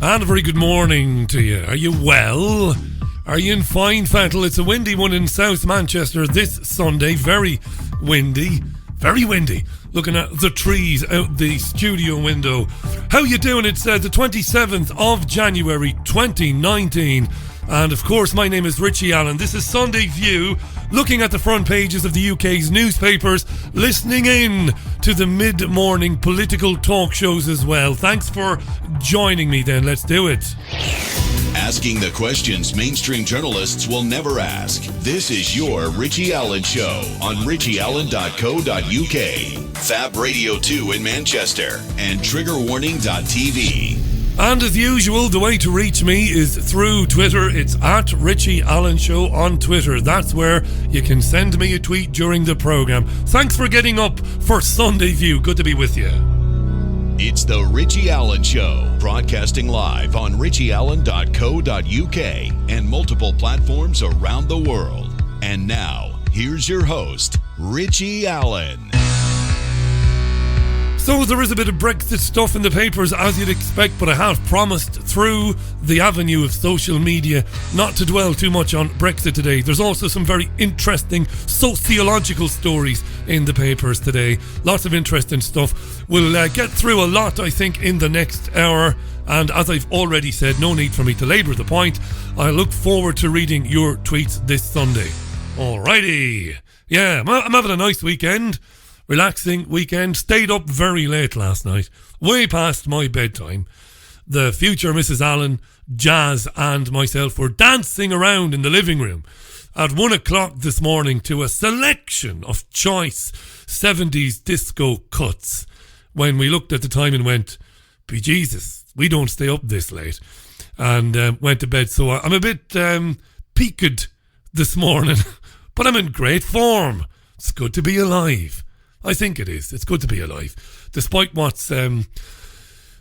And a very good morning to you. Are you well? Are you in fine fettle? It's a windy one in South Manchester this Sunday. Very windy. Very windy. Looking at the trees out the studio window. How you doing? It's the 27th of January 2019. And of course, my name is Richie Allen. This is Sunday View, looking at the front pages of the UK's newspapers, listening in to the mid-morning political talk shows as well. Thanks for joining me then. Let's do it. Asking the questions mainstream journalists will never ask. This is your Richie Allen Show on richieallen.co.uk, Fab Radio 2 in Manchester, and triggerwarning.tv. And as usual, the way to reach me is through Twitter. It's at Richie Allen Show on Twitter. That's where you can send me a tweet during the programme. Thanks for getting up for Sunday View. Good to be with you. It's the Richie Allen Show, broadcasting live on richieallen.co.uk and multiple platforms around the world. And now, here's your host, Richie Allen. So there is a bit of Brexit stuff in the papers, as you'd expect, but I have promised through the avenue of social media not to dwell too much on Brexit today. There's also some very interesting sociological stories in the papers today. Lots of interesting stuff. We'll get through a lot, I think, in the next hour. And as I've already said, no need for me to labour the point. I look forward to reading your tweets this Sunday. Alrighty. Yeah, I'm having a nice weekend. Relaxing weekend. Stayed up very late last night, way past my bedtime. The future Mrs. Allen, Jazz and myself were dancing around in the living room at 1 o'clock this morning to a selection of choice 70s disco cuts when we looked at the time and went, "Be Jesus, we don't stay up this late," and went to bed. So I'm a bit peaked this morning, but I'm in great form. It's good to be alive. I think it is. It's good to be alive, despite what's,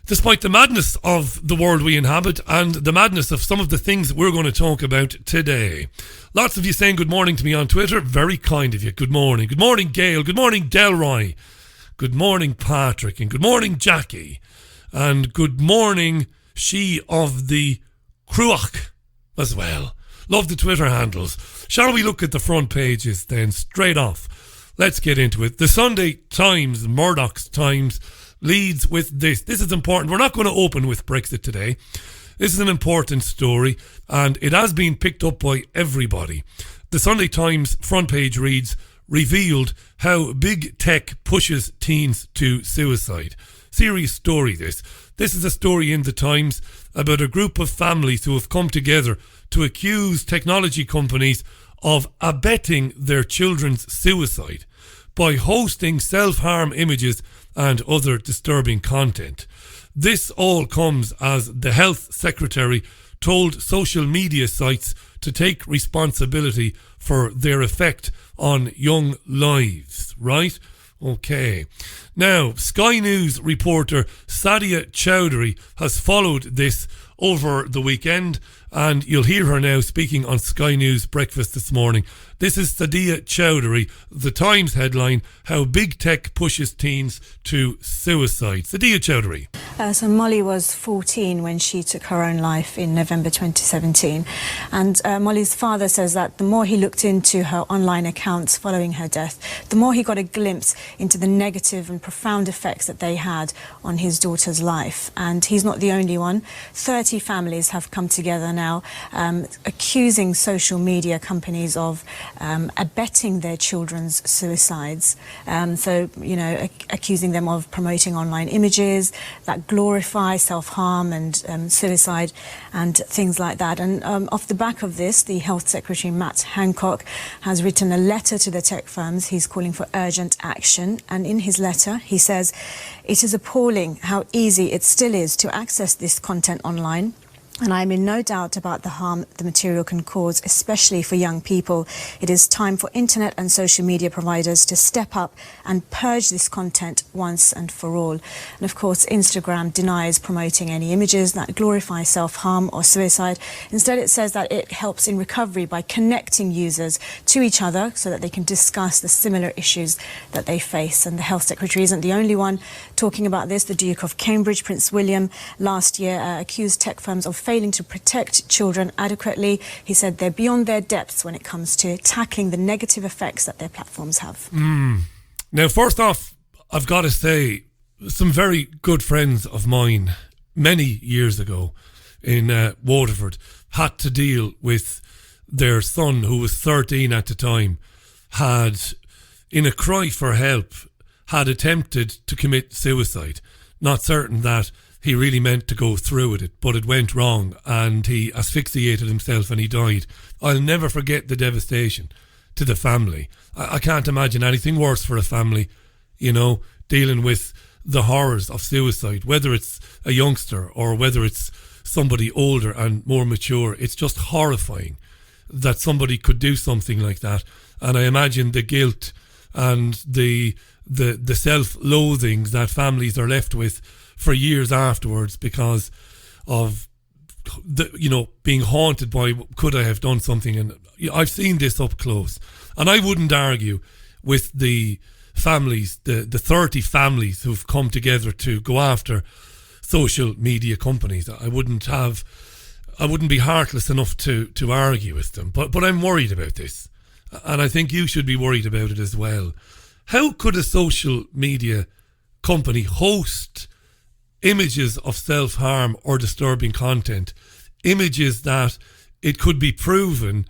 despite the madness of the world we inhabit and the madness of some of the things we're going to talk about today. Lots of you saying good morning to me on Twitter. Very kind of you. Good morning. Good morning, Gail. Good morning, Delroy. Good morning, Patrick. And good morning, Jackie. And good morning, she of the Cruach as well. Love the Twitter handles. Shall we look at the front pages then, straight off? Let's get into it. The Sunday Times, Murdoch's Times, leads with this. This is important. We're not going to open with Brexit today. This is an important story, and it has been picked up by everybody. The Sunday Times front page reads, "Revealed how big tech pushes teens to suicide." Serious story, this. This is a story in the Times about a group of families who have come together to accuse technology companies of abetting their children's suicide by hosting self-harm images and other disturbing content. This all comes as the Health Secretary told social media sites to take responsibility for their effect on young lives, right? Okay. Now, Sky News reporter Sadia Chowdhury has followed this over the weekend, and you'll hear her now speaking on Sky News Breakfast this morning. This is Sadia Chowdhury, the Times headline, "How Big Tech Pushes Teens to Suicide." Sadia Chowdhury. So Molly was 14 when she took her own life in November 2017. And Molly's father says that the more he looked into her online accounts following her death, the more he got a glimpse into the negative and profound effects that they had on his daughter's life. And he's not the only one. 30 families have come together now accusing social media companies of abetting their children's suicides. Accusing them of promoting online images that glorify self-harm and suicide and things like that. And off the back of this, the Health Secretary, Matt Hancock, has written a letter to the tech firms. He's calling for urgent action. And in his letter, he says, "It is appalling how easy it still is to access this content online. And I'm in no doubt about the harm the material can cause, especially for young people. It is time for internet and social media providers to step up and purge this content once and for all. And of course, Instagram denies promoting any images that glorify self-harm or suicide. Instead, it says that it helps in recovery by connecting users to each other so that they can discuss the similar issues that they face. And the Health Secretary isn't the only one talking about this. The Duke of Cambridge, Prince William, last year accused tech firms of failing to protect children adequately. He said they're beyond their depths when it comes to tackling the negative effects that their platforms have. Now, first off, I've got to say, some very good friends of mine many years ago in Waterford had to deal with their son, who was 13 at the time, had, in a cry for help, had attempted to commit suicide. Not certain that he really meant to go through with it, but it went wrong and he asphyxiated himself and he died. I'll never forget the devastation to the family. I can't imagine anything worse for a family, you know, dealing with the horrors of suicide, whether it's a youngster or whether it's somebody older and more mature. It's just horrifying that somebody could do something like that. And I imagine the guilt and the self-loathings that families are left with for years afterwards because of being haunted by, could I have done something? And I've seen this up close, and I wouldn't argue with the families, the 30 families who've come together to go after social media companies. I wouldn't be heartless enough to argue with them, but I'm worried about this, and I think you should be worried about it as well. How could a social media company host images of self-harm or disturbing content, images that it could be proven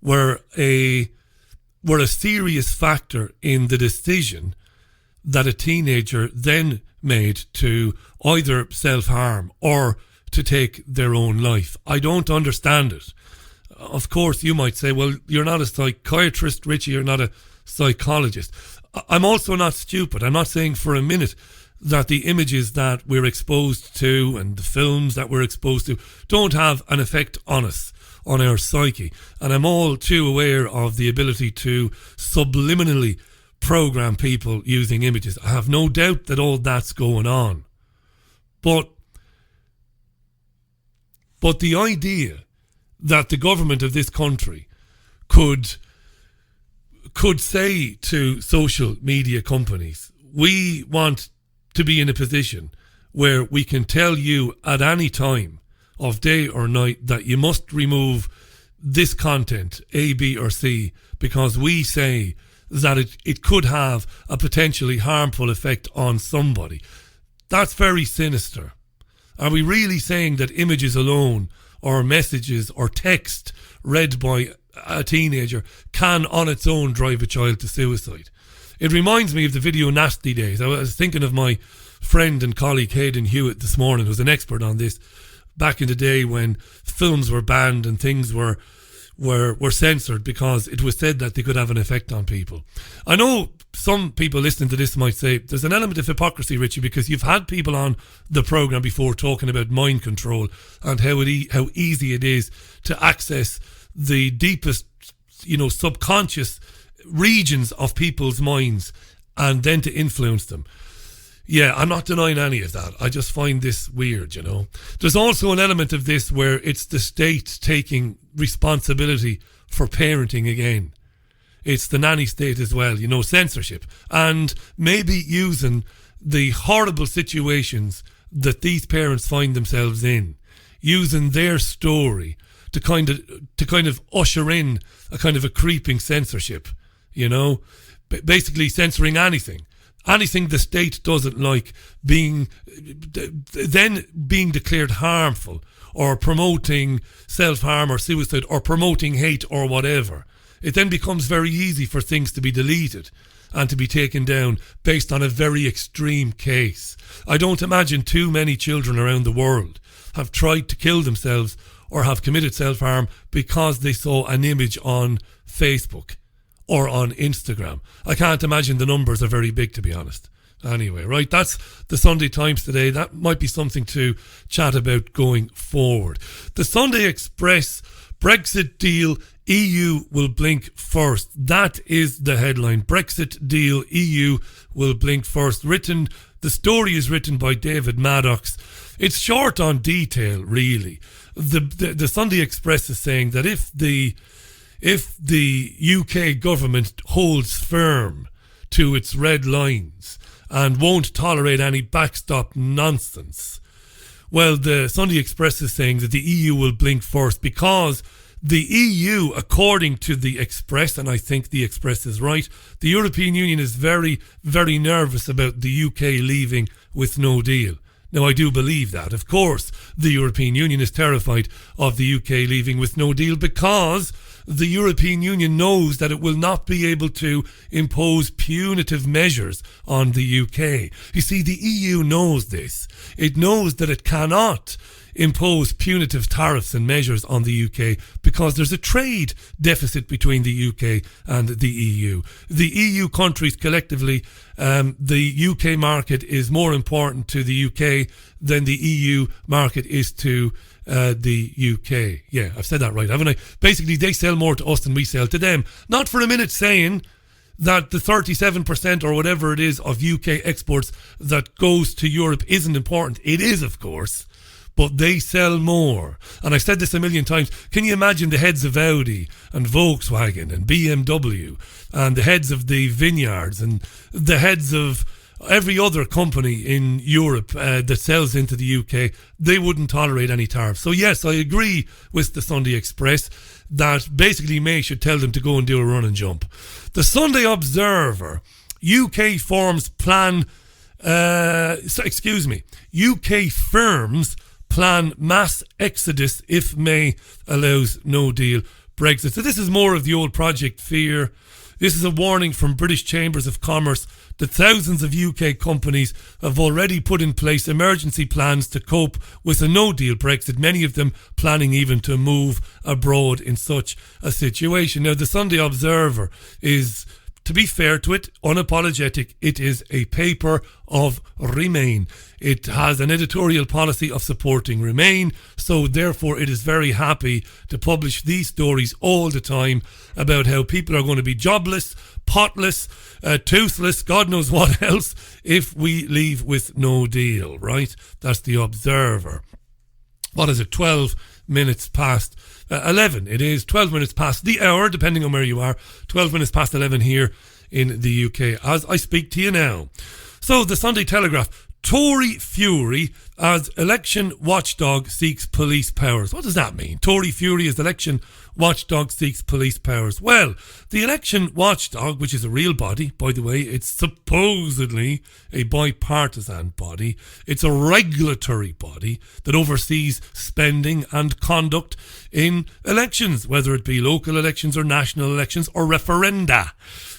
were a serious factor in the decision that a teenager then made to either self-harm or to take their own life? I don't understand it. Of course, you might say, well, you're not a psychiatrist, Richie, you're not a psychologist. I'm also not stupid. I'm not saying for a minute that the images that we're exposed to and the films that we're exposed to don't have an effect on us, on our psyche. And I'm all too aware of the ability to subliminally program people using images. I have no doubt that all that's going on. But the idea that the government of this country could say to social media companies, we want to be in a position where we can tell you at any time of day or night that you must remove this content, A, B or C, because we say that it could have a potentially harmful effect on somebody. That's very sinister. Are we really saying that images alone or messages or text read by a teenager can on its own drive a child to suicide? It reminds me of the video nasty days. I was thinking of my friend and colleague Hayden Hewitt this morning, who's an expert on this, back in the day when films were banned and things were censored because it was said that they could have an effect on people. I know some people listening to this might say there's an element of hypocrisy, Richie, because you've had people on the programme before talking about mind control and how easy it is to access the deepest, subconscious regions of people's minds and then to influence them. Yeah, I'm not denying any of that. I just find this weird, There's also an element of this where it's the state taking responsibility for parenting again. It's the nanny state as well, censorship. And maybe using the horrible situations that these parents find themselves in, using their story to kind of usher in a kind of a creeping censorship, basically censoring anything the state doesn't like being declared harmful or promoting self-harm or suicide or promoting hate or whatever. It then becomes very easy for things to be deleted and to be taken down based on a very extreme case. I don't imagine too many children around the world have tried to kill themselves or have committed self-harm because they saw an image on Facebook or on Instagram. I can't imagine the numbers are very big, to be honest. Anyway, right, that's the Sunday Times today. That might be something to chat about going forward. The Sunday Express, Brexit deal, EU will blink first. That is the headline. Brexit deal, EU will blink first. The story is written by David Maddox. It's short on detail, really. The Sunday Express is saying that if the UK government holds firm to its red lines and won't tolerate any backstop nonsense, well, the Sunday Express is saying that the EU will blink first, because the EU, according to the Express, and I think the Express is right, the European Union is very, very nervous about the UK leaving with no deal. Now, I do believe that. Of course, the European Union is terrified of the UK leaving with no deal, because the European Union knows that it will not be able to impose punitive measures on the UK. You see, the EU knows this. It knows that it cannot impose punitive tariffs and measures on the UK because there's a trade deficit between the UK and the EU. The EU countries collectively, the UK market is more important to the UK than the EU market is to the UK. Yeah, I've said that right, haven't I? Basically, they sell more to us than we sell to them. Not for a minute saying that the 37% or whatever it is of UK exports that goes to Europe isn't important. It is, of course. But they sell more. And I've said this a million times. Can you imagine the heads of Audi and Volkswagen and BMW and the heads of the vineyards and the heads of every other company in Europe that sells into the UK? They wouldn't tolerate any tariffs. So yes, I agree with the Sunday Express that basically May should tell them to go and do a run and jump. The Sunday Observer, UK firms plan mass exodus if May allows no deal Brexit. So this is more of the old Project Fear. This is a warning from British Chambers of Commerce that thousands of UK companies have already put in place emergency plans to cope with a no-deal Brexit, many of them planning even to move abroad in such a situation. Now, the Sunday Observer is, to be fair to it, unapologetic. It is a paper of Remain. It has an editorial policy of supporting Remain, so therefore it is very happy to publish these stories all the time about how people are going to be jobless, potless, toothless, God knows what else, if we leave with no deal, right? That's the Observer. What is it, 12 minutes past 11. It is 12 minutes past the hour, depending on where you are. 12 minutes past 11 here in the UK as I speak to you now. So the Sunday Telegraph, Tory fury as election watchdog seeks police powers. What does that mean? Tory fury as election watchdog seeks police powers. Well, the election watchdog, which is a real body, by the way, it's supposedly a bipartisan body. It's a regulatory body that oversees spending and conduct in elections, whether it be local elections or national elections or referenda.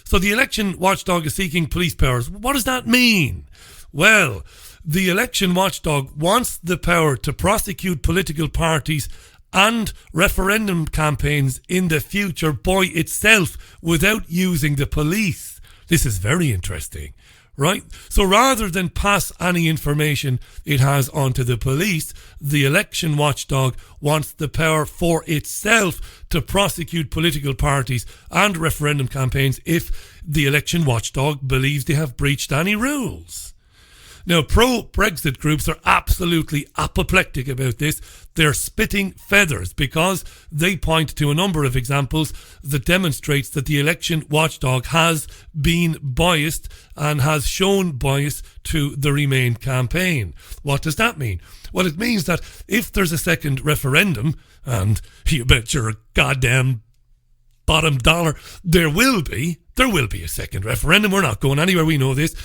So the election watchdog is seeking police powers. What does that mean? Well, the election watchdog wants the power to prosecute political parties and referendum campaigns in the future by itself without using the police. This is very interesting, right? So rather than pass any information it has onto the police, the election watchdog wants the power for itself to prosecute political parties and referendum campaigns if the election watchdog believes they have breached any rules. Now, pro-Brexit groups are absolutely apoplectic about this. They're spitting feathers because they point to a number of examples that demonstrates that the election watchdog has been biased and has shown bias to the Remain campaign. What does that mean? Well, it means that if there's a second referendum, and you bet your goddamn bottom dollar there will be a second referendum. We're not going anywhere, we know this.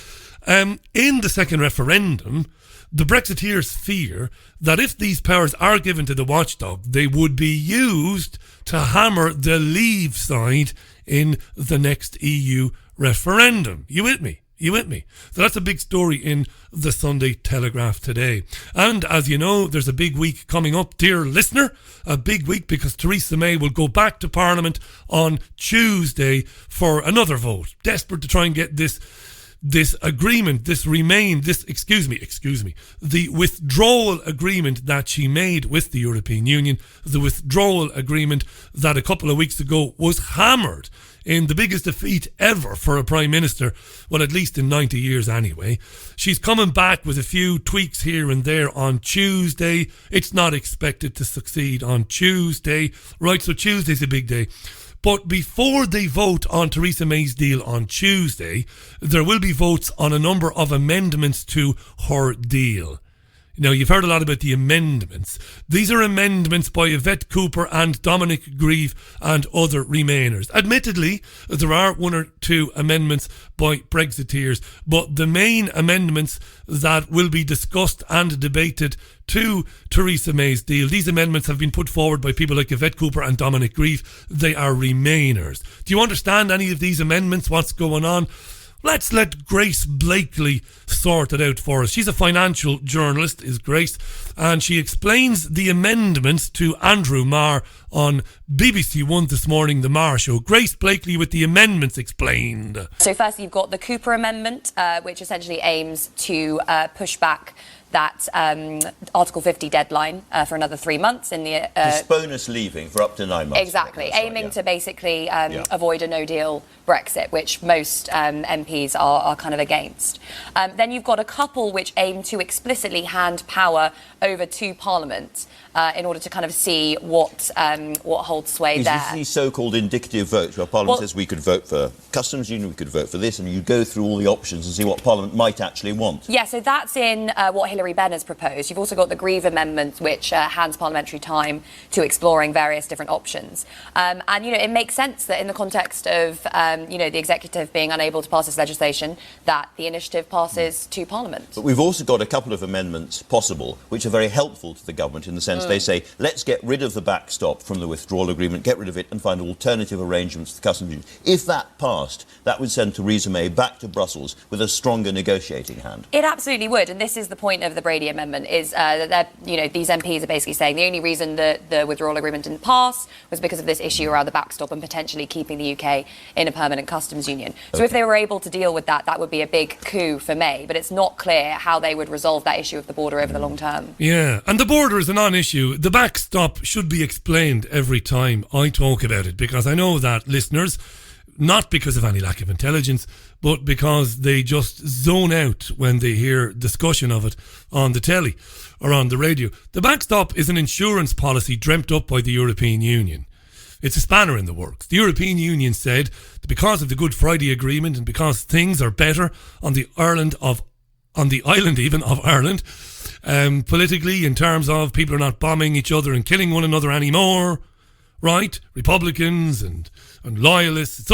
In the second referendum, the Brexiteers fear that if these powers are given to the watchdog, they would be used to hammer the Leave side in the next EU referendum. You with me? So that's a big story in the Sunday Telegraph today. And as you know, there's a big week coming up, dear listener. A big week because Theresa May will go back to Parliament on Tuesday for another vote. Desperate to try and get this this agreement, the withdrawal agreement that she made with the European Union, the withdrawal agreement that a couple of weeks ago was hammered in the biggest defeat ever for a Prime Minister, well, at least in 90 years anyway. She's coming back with a few tweaks here and there on Tuesday. It's not expected to succeed on Tuesday, right? So Tuesday's a big day. But before they vote on Theresa May's deal on Tuesday, there will be votes on a number of amendments to her deal. Now, you've heard a lot about the amendments. These are amendments by Yvette Cooper and Dominic Grieve and other Remainers. Admittedly, there are one or two amendments by Brexiteers, but the main amendments that will be discussed and debated to Theresa May's deal, these amendments have been put forward by people like Yvette Cooper and Dominic Grieve. They are Remainers. Do you understand any of these amendments? What's going on? Let's let Grace Blakely sort it out for us. She's a financial journalist, is Grace, and she explains the amendments to Andrew Marr on BBC One this morning, The Marr Show. Grace Blakely with the amendments explained. So first you've got the Cooper Amendment, which essentially aims to push back that Article 50 deadline for another 3 months in the... Postpone us leaving for up to 9 months. Exactly, aiming to basically avoid a no-deal Brexit, which most MPs are kind of against. Then you've got a couple which aim to explicitly hand power over to Parliament in order to kind of see what holds sway there. Is this the so-called indicative vote, where Parliament says we could vote for customs union, we could vote for this, and you go through all the options and see what Parliament might actually want? Yeah, so that's in what Hilary Benn has proposed. You've also got the Grieve Amendment, which hands parliamentary time to exploring various different options. And, you know, it makes sense that in the context of, you know, the executive being unable to pass this legislation, that the initiative passes to Parliament. But we've also got a couple of amendments possible, which are very helpful to the government in the sense they say, let's get rid of the backstop from the withdrawal agreement, get rid of it and find alternative arrangements to the customs union. If that passed, that would send Theresa May back to Brussels with a stronger negotiating hand. It absolutely would, and this is the point of the Brady Amendment, is that you know, these MPs are basically saying the only reason that the withdrawal agreement didn't pass was because of this issue around the backstop and potentially keeping the UK in a permanent customs union. So if they were able to deal with that, that would be a big coup for May, but it's not clear how they would resolve that issue of the border over the long term. Yeah, and the border is a non-issue. The backstop should be explained every time I talk about it, because I know that listeners, not because of any lack of intelligence, but because they just zone out when they hear discussion of it on the telly or on the radio. The backstop is an insurance policy dreamt up by the European Union. It's a spanner in the works. The European Union said that because of the Good Friday Agreement and because things are better on the island of Ireland, politically, in terms of people are not bombing each other and killing one another anymore, right? Republicans and loyalists,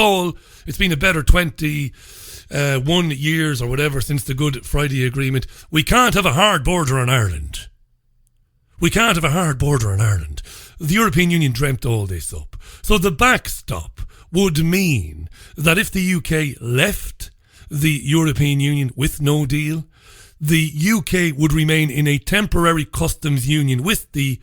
it's been a better 21 years or whatever since the Good Friday Agreement. We can't have a hard border on Ireland. The European Union dreamt all this up. So the backstop would mean that if the UK left the European Union with no deal, the UK would remain in a temporary customs union with the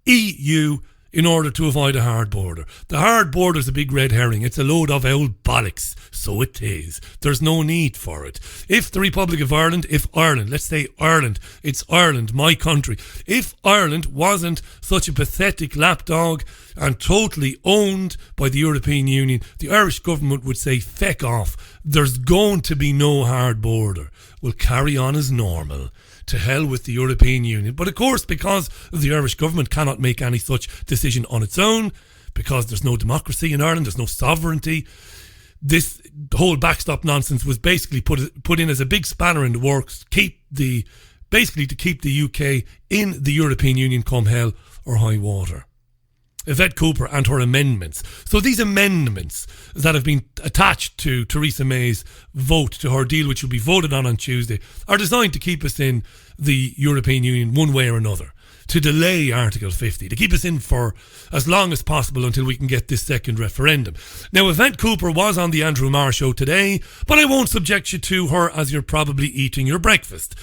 EU in order to avoid a hard border. The hard border is a big red herring. It's a load of old bollocks. So it is. There's no need for it. If the Republic of Ireland, let's say Ireland, it's Ireland, my country. If Ireland wasn't such a pathetic lapdog and totally owned by the European Union, the Irish government would say, feck off. There's going to be no hard border. We'll carry on as normal. To hell with the European Union. But of course, because the Irish government cannot make any such decision on its own, because there's no democracy in Ireland, there's no sovereignty, this whole backstop nonsense was basically put in as a big spanner in the works, to keep the UK in the European Union come hell or high water. Yvette Cooper and her amendments. So these amendments that have been attached to Theresa May's vote, to her deal, which will be voted on Tuesday, are designed to keep us in the European Union one way or another, to delay Article 50, to keep us in for as long as possible until we can get this second referendum. Now, Yvette Cooper was on the Andrew Marr Show today, but I won't subject you to her as you're probably eating your breakfast.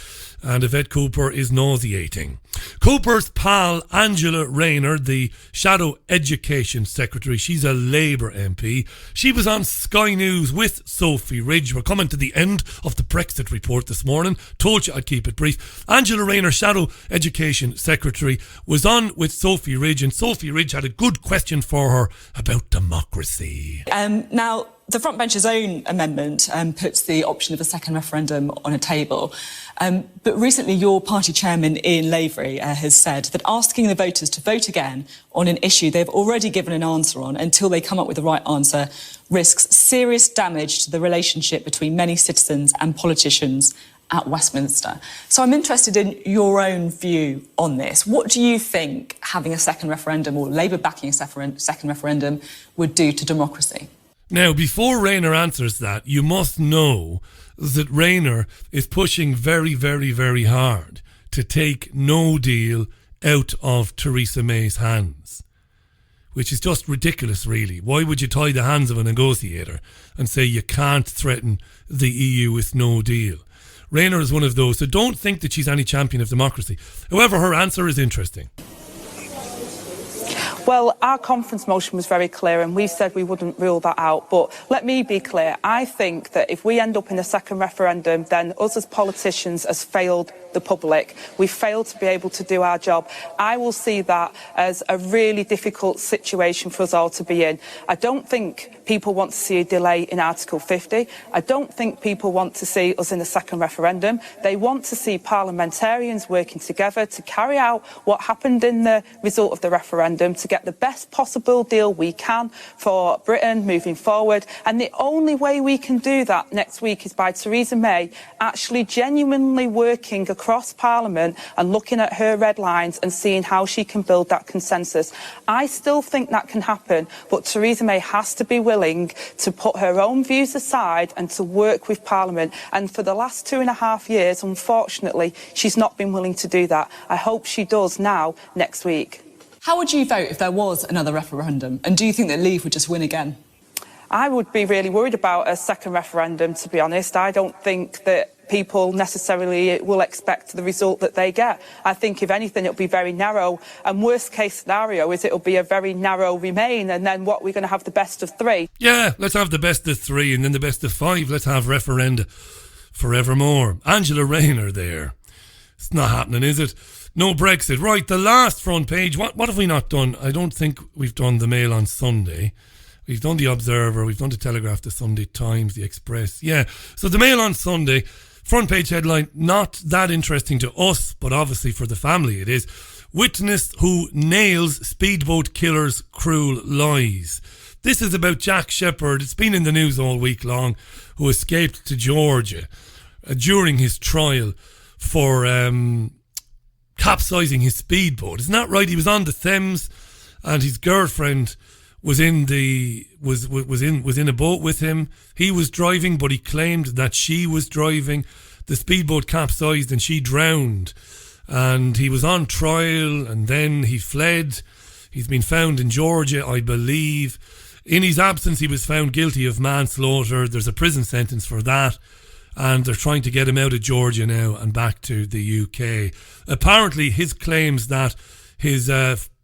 And Yvette Cooper is nauseating. Cooper's pal Angela Rayner, the Shadow Education Secretary, she's a Labour MP. She was on Sky News with Sophie Ridge. We're coming to the end of the Brexit report this morning. Told you I'd keep it brief. Angela Rayner, Shadow Education Secretary, was on with Sophie Ridge, and Sophie Ridge had a good question for her about democracy. Now, the frontbench's own amendment puts the option of a second referendum on a table. But recently, your party chairman, Ian Lavery, has said that asking the voters to vote again on an issue they've already given an answer on until they come up with the right answer risks serious damage to the relationship between many citizens and politicians at Westminster. So I'm interested in your own view on this. What do you think having a second referendum, or Labour backing a second referendum, would do to democracy? Now, before Rayner answers that, you must know that Rayner is pushing very, very, very hard to take no deal out of Theresa May's hands, which is just ridiculous, really. Why would you tie the hands of a negotiator and say you can't threaten the EU with no deal? Rayner is one of those, so don't think that she's any champion of democracy. However, her answer is interesting. Well, our conference motion was very clear, and we said we wouldn't rule that out. But let me be clear. I think that if we end up in a second referendum, then us as politicians has failed the public. We failed to be able to do our job. I will see that as a really difficult situation for us all to be in. I don't think people want to see a delay in Article 50. I don't think people want to see us in a second referendum. They want to see parliamentarians working together to carry out what happened in the result of the referendum, to get the best possible deal we can for Britain moving forward. And the only way we can do that next week is by Theresa May actually genuinely working across Parliament and looking at her red lines and seeing how she can build that consensus. I still think that can happen, but Theresa May has to be willing to put her own views aside and to work with Parliament. And for the last 2.5 years, unfortunately, she's not been willing to do that. I hope she does now next week. How would you vote if there was another referendum? And do you think that Leave would just win again? I would be really worried about a second referendum, to be honest. I don't think that people necessarily will expect the result that they get. I think, if anything, it'll be very narrow. And worst case scenario is it'll be a very narrow Remain. And then what, we're going to have the best of three? Yeah, let's have the best of three and then the best of five. Let's have referenda forevermore. Angela Rayner there. It's not happening, is it? No Brexit. Right, the last front page. What have we not done? I don't think we've done the Mail on Sunday. We've done the Observer. We've done the Telegraph, the Sunday Times, the Express. Yeah, so the Mail on Sunday. Front page headline, not that interesting to us, but obviously for the family it is. Witness who nails speedboat killer's cruel lies. This is about Jack Shepherd. It's been in the news all week long, who escaped to Georgia during his trial for capsizing his speedboat. Isn't that right? He was on the Thames and his girlfriend was in a boat with him. He was driving, but he claimed that she was driving. The speedboat capsized and she drowned. And he was on trial and then he fled. He's been found in Georgia, I believe. In his absence, he was found guilty of manslaughter. There's a prison sentence for that. And they're trying to get him out of Georgia now and back to the UK. Apparently, his claims that his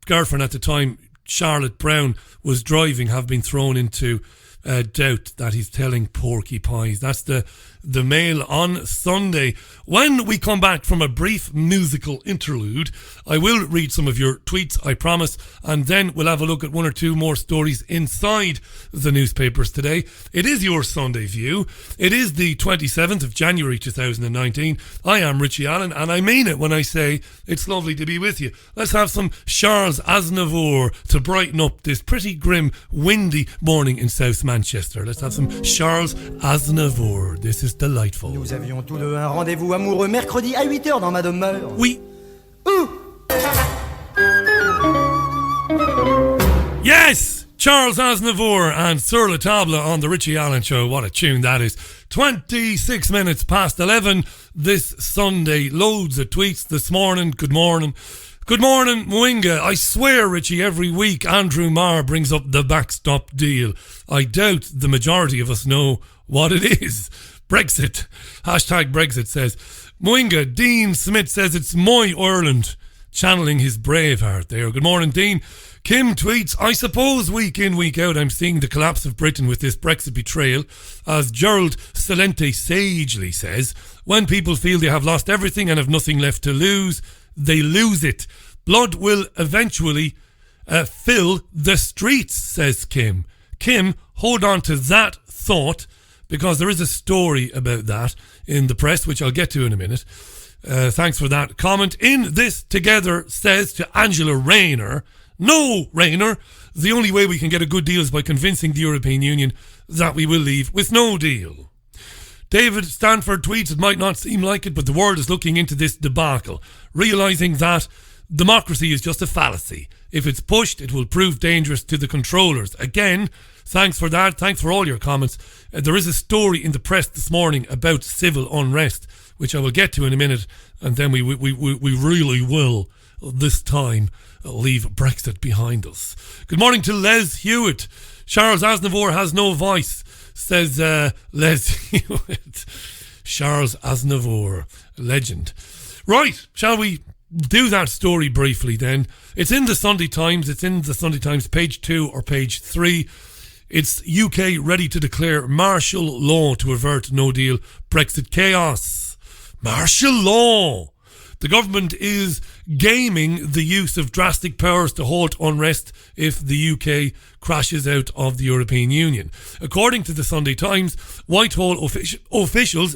girlfriend at the time, Charlotte Brown, was driving have been thrown into doubt, that he's telling porcupines. That's the Mail on Sunday. When we come back from a brief musical interlude, I will read some of your tweets, I promise, and then we'll have a look at one or two more stories inside the newspapers today. It is your Sunday View. It is the 27th of January 2019. I am Richie Allen, and I mean it when I say it's lovely to be with you. Let's have some Charles Aznavour to brighten up this pretty grim, windy morning in South Manchester. Let's have some Charles Aznavour. This is delightful. Nous avions tous deux un rendez-vous amoureux mercredi à 8h dans ma demeure. Oui. Yes! Charles Aznavour and Sur La Table on the Richie Allen Show. What a tune that is. 26 minutes past 11 this Sunday. Loads of tweets this morning. Good morning. Good morning, Mwinga. I swear, Richie, every week Andrew Marr brings up the backstop deal. I doubt the majority of us know what it is. Brexit. Hashtag Brexit says. Mwinga, Dean Smith says it's my Ireland. channeling his brave heart there. Good morning, Dean. Kim tweets, I suppose week in, week out, I'm seeing the collapse of Britain with this Brexit betrayal. As Gerald Celente sagely says, when people feel they have lost everything and have nothing left to lose, they lose it. Blood will eventually fill the streets, says Kim. Kim, hold on to that thought, because there is a story about that in the press, which I'll get to in a minute. Thanks for that comment. In this together says to Angela Rayner, no, Rayner, the only way we can get a good deal is by convincing the European Union that we will leave with no deal. David Stanford tweets, it might not seem like it, but the world is looking into this debacle, realising that democracy is just a fallacy. If it's pushed, it will prove dangerous to the controllers. Again, thanks for that. Thanks for all your comments. There is a story in the press this morning about civil unrest, which I will get to in a minute, and then we really will, this time, leave Brexit behind us. Good morning to Les Hewitt. Charles Aznavour has no voice, says Les Hewitt. Charles Aznavour, legend. Right, shall we do that story briefly then? It's in the Sunday Times. It's in the Sunday Times, page 2 or page 3. It's UK ready to declare martial law to avert no deal Brexit chaos. Martial law. The government is gaming the use of drastic powers to halt unrest if the UK crashes out of the European Union. According to the Sunday Times, Whitehall officials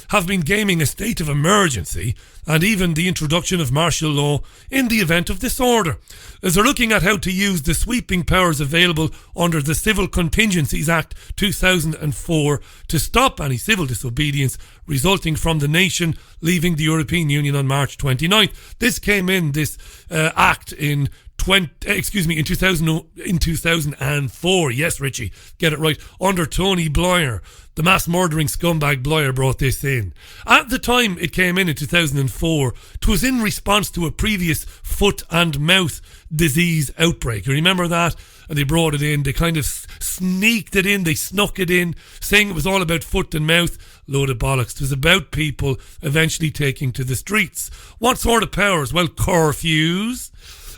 have been gaming a state of emergency and even the introduction of martial law in the event of disorder, as they're looking at how to use the sweeping powers available under the Civil Contingencies Act 2004 to stop any civil disobedience resulting from the nation leaving the European Union on March 29th. This came in, this act in 2004. Yes, Richie, get it right. Under Tony Blair, the mass murdering scumbag Blair brought this in. At the time it came in 2004, it was in response to a previous foot and mouth disease outbreak. You remember that? And they brought it in. They kind of sneaked it in. They snuck it in, saying it was all about foot and mouth. Load of bollocks. It was about people eventually taking to the streets. What sort of powers? Well, curfews,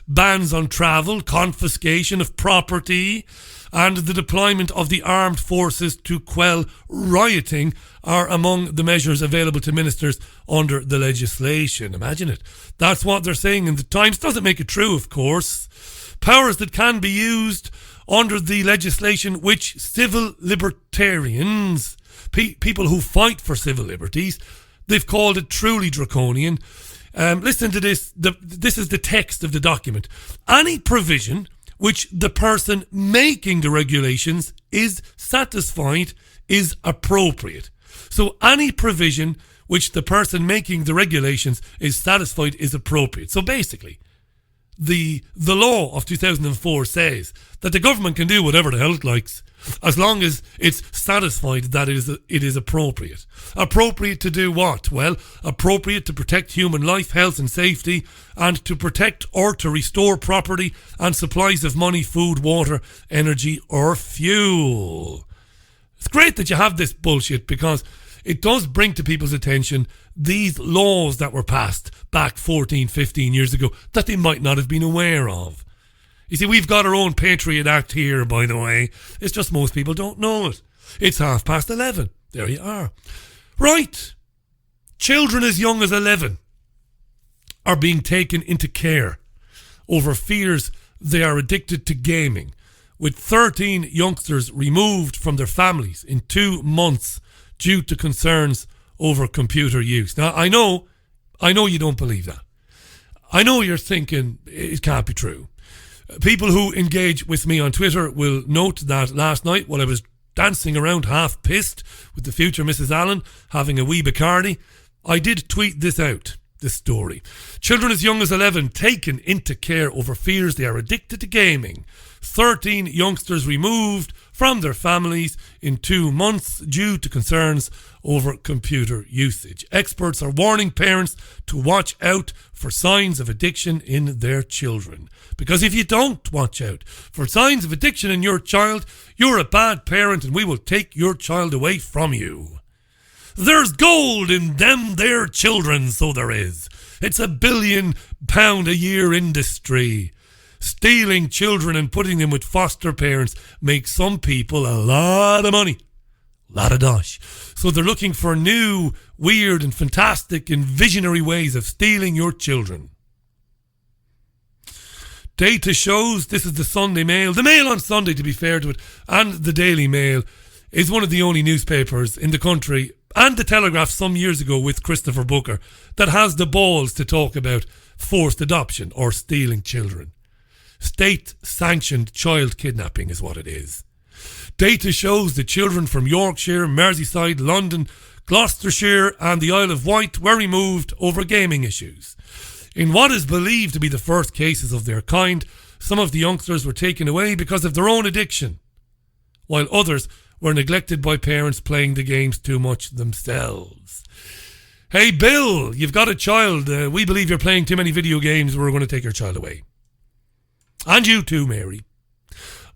bans on travel, confiscation of property, and the deployment of the armed forces to quell rioting are among the measures available to ministers under the legislation. Imagine it. That's what they're saying in the Times. Doesn't make it true, of course. Powers that can be used under the legislation which civil libertarians, people who fight for civil liberties, they've called it truly draconian. Listen to this. This is the text of the document. Any provision which the person making the regulations is satisfied is appropriate. So any provision which the person making the regulations is satisfied is appropriate. So basically, the law of 2004 says that the government can do whatever the hell it likes as long as it's satisfied that it is appropriate. Appropriate to do what? Well, appropriate to protect human life, health and safety, and to protect or to restore property and supplies of money, food, water, energy or fuel. It's great that you have this bullshit, because it does bring to people's attention these laws that were passed back 14, 15 years ago that they might not have been aware of. You see, we've got our own Patriot Act here, by the way. It's just most people don't know it. It's 11:30. There you are. Right. Children as young as 11 are being taken into care over fears they are addicted to gaming, with 13 youngsters removed from their families in 2 months due to concerns over computer use. Now, I know you don't believe that. I know you're thinking it can't be true. People who engage with me on Twitter will note that last night, while I was dancing around half pissed with the future Mrs. Allen having a wee Bacardi, I did tweet this out, this story. Children as young as 11 taken into care over fears they are addicted to gaming. 13 youngsters removed from their families in 2 months due to concerns over computer usage. Experts are warning parents to watch out for signs of addiction in their children. Because if you don't watch out for signs of addiction in your child, you're a bad parent and we will take your child away from you. There's gold in them there children, so there is. It's £1 billion a year industry. Stealing children and putting them with foster parents makes some people a lot of money. A lot of dosh. So they're looking for new, weird and fantastic and visionary ways of stealing your children. Data shows, this is the Sunday Mail. The Mail on Sunday, to be fair to it, and the Daily Mail is one of the only newspapers in the country, and the Telegraph some years ago with Christopher Booker, that has the balls to talk about forced adoption or stealing children. State-sanctioned child kidnapping is what it is. Data shows that children from Yorkshire, Merseyside, London, Gloucestershire and the Isle of Wight were removed over gaming issues. In what is believed to be the first cases of their kind, some of the youngsters were taken away because of their own addiction, while others were neglected by parents playing the games too much themselves. Hey Bill, you've got a child. We believe you're playing too many video games. We're going to take your child away. And you too, Mary.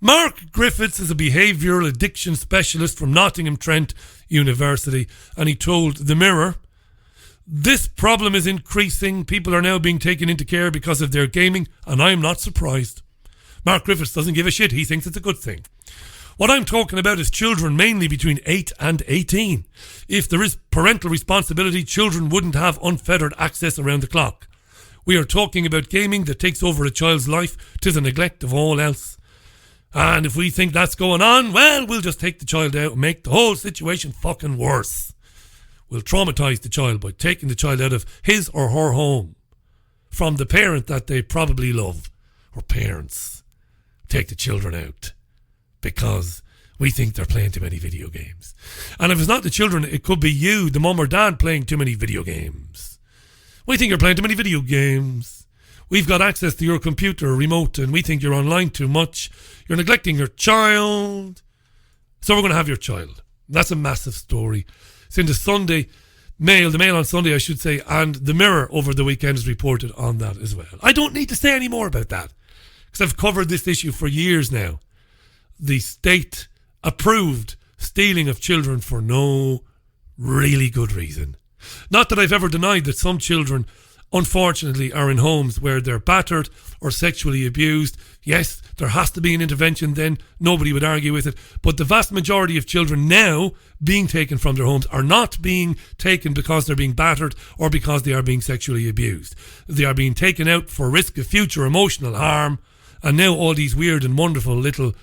Mark Griffiths is a behavioural addiction specialist from Nottingham Trent University, and he told The Mirror, "This problem is increasing. People are now being taken into care because of their gaming, and I'm not surprised." Mark Griffiths doesn't give a shit. He thinks it's a good thing. What I'm talking about is children mainly between 8 and 18. If there is parental responsibility, children wouldn't have unfettered access around the clock. We are talking about gaming that takes over a child's life to the neglect of all else. And if we think that's going on, well, we'll just take the child out and make the whole situation fucking worse. We'll traumatise the child by taking the child out of his or her home from the parent that they probably love, or parents. Take the children out because we think they're playing too many video games. And if it's not the children, it could be you, the mum or dad, playing too many video games. We think you're playing too many video games. We've got access to your computer remote and we think you're online too much. You're neglecting your child. So we're going to have your child. That's a massive story. It's in the Sunday Mail, the Mail on Sunday, I should say, and the Mirror over the weekend has reported on that as well. I don't need to say any more about that because I've covered this issue for years now. The state-approved stealing of children for no really good reason. Not that I've ever denied that some children, unfortunately, are in homes where they're battered or sexually abused. Yes, there has to be an intervention then. Nobody would argue with it. But the vast majority of children now being taken from their homes are not being taken because they're being battered or because they are being sexually abused. They are being taken out for risk of future emotional harm. And now all these weird and wonderful little